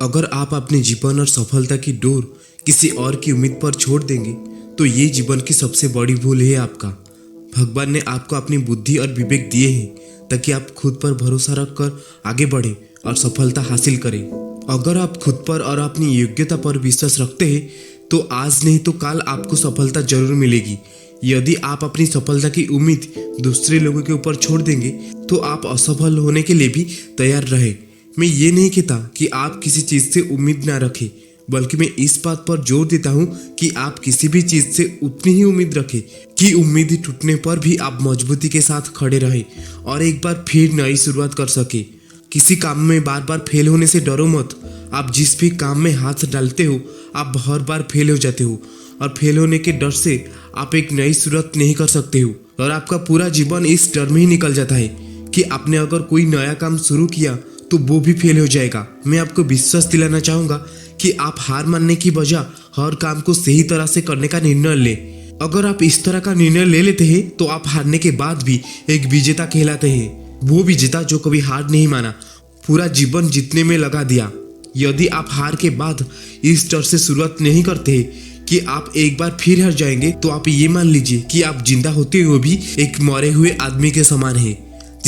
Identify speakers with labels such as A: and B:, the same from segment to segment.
A: अगर आप अपने जीवन और सफलता की डोर किसी और की उम्मीद पर छोड़ देंगे तो ये जीवन की सबसे बड़ी भूल है आपका। भगवान ने आपको अपनी बुद्धि और विवेक दिए हैं ताकि आप खुद पर भरोसा रखकर आगे बढ़े और सफलता हासिल करें। अगर आप खुद पर और अपनी योग्यता पर विश्वास रखते हैं तो आज नहीं तो कल आपको सफलता जरूर मिलेगी। यदि आप अपनी सफलता की उम्मीद दूसरे लोगों के ऊपर छोड़ देंगे तो आप असफल होने के लिए भी तैयार रहे। मैं ये नहीं कहता कि आप किसी चीज़ से उम्मीद ना रखें, बल्कि मैं इस बात पर जोर देता हूँ कि आप किसी भी चीज़ से उतनी ही उम्मीद रखें कि उम्मीद टूटने पर भी आप मजबूती के साथ खड़े रहे और एक बार फिर नई शुरुआत कर सके। किसी काम में बार बार फेल होने से डरो मत। आप जिस भी काम में हाथ डालते हो आप हर बार फेल हो जाते हो और फेल होने के डर से आप एक नई शुरुआत नहीं कर सकते हो और आपका पूरा जीवन इस डर में ही निकल जाता है कि आपने अगर कोई नया काम शुरू किया तो वो भी फेल हो जाएगा। मैं आपको विश्वास दिलाना चाहूँगा कि आप हार मानने की बजाय हर काम को सही तरह से करने का निर्णय ले। अगर आप इस तरह का निर्णय ले लेते हैं तो आप हारने के बाद भी एक विजेता कहलाते हैं। वो विजेता जो कभी हार नहीं माना, पूरा जीवन जीतने में लगा दिया। यदि आप हार के बाद इस डर से शुरुआत नहीं करते कि आप एक बार फिर हार जाएंगे तो आप ये मान लीजिए कि आप जिंदा होते हुए भी एक मरे हुए आदमी के समान है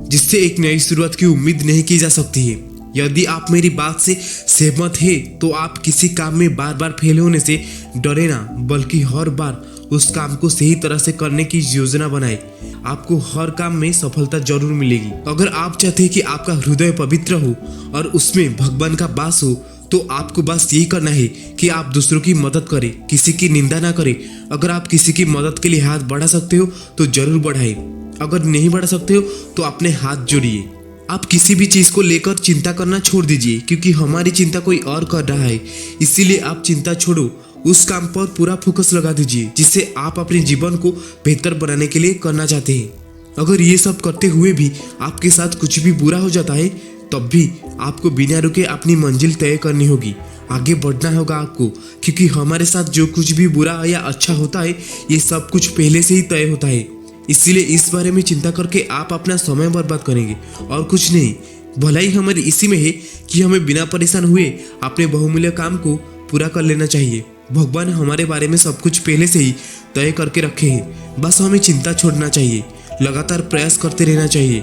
A: जिससे एक नई शुरुआत की उम्मीद नहीं की जा सकती है। यदि आप मेरी बात से सहमत है तो आप किसी काम में बार बार फेल होने से डरे ना, बल्कि हर बार उस काम को सही तरह से करने की योजना बनाए। आपको हर काम में सफलता जरूर मिलेगी। अगर आप चाहते हैं कि आपका हृदय पवित्र हो और उसमें भगवान का वास हो तो आपको बस यही करना है कि आप दूसरों की मदद करें, किसी की निंदा ना करें। अगर आप किसी की मदद के लिए हाथ बढ़ा सकते हो तो जरूर बढ़ाएं। अगर नहीं बढ़ा सकते हो तो अपने हाथ जोड़िए। आप किसी भी चीज़ को लेकर चिंता करना छोड़ दीजिए, क्योंकि हमारी चिंता कोई और कर रहा है। इसीलिए आप चिंता छोड़ो, उस काम पर पूरा फोकस लगा दीजिए जिससे आप अपने जीवन को बेहतर बनाने के लिए करना चाहते हैं। अगर ये सब करते हुए भी आपके साथ कुछ भी बुरा हो जाता है तब भी आपको बिना रुके अपनी मंजिल तय करनी होगी, आगे बढ़ना होगा आपको, क्योंकि हमारे साथ जो कुछ भी बुरा या अच्छा होता है ये सब कुछ पहले से ही तय होता है। इसीलिए इस बारे में चिंता करके आप अपना समय बर्बाद करेंगे और कुछ नहीं। भलाई हमारी इसी में है कि हमें बिना परेशान हुए अपने बहुमूल्य काम को पूरा कर लेना चाहिए। भगवान हमारे बारे में सब कुछ पहले से ही तय करके रखे हैं, बस हमें चिंता छोड़ना चाहिए, लगातार प्रयास करते रहना चाहिए।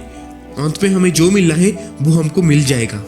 A: अंत में हमें जो मिलना है वो हमको मिल जाएगा।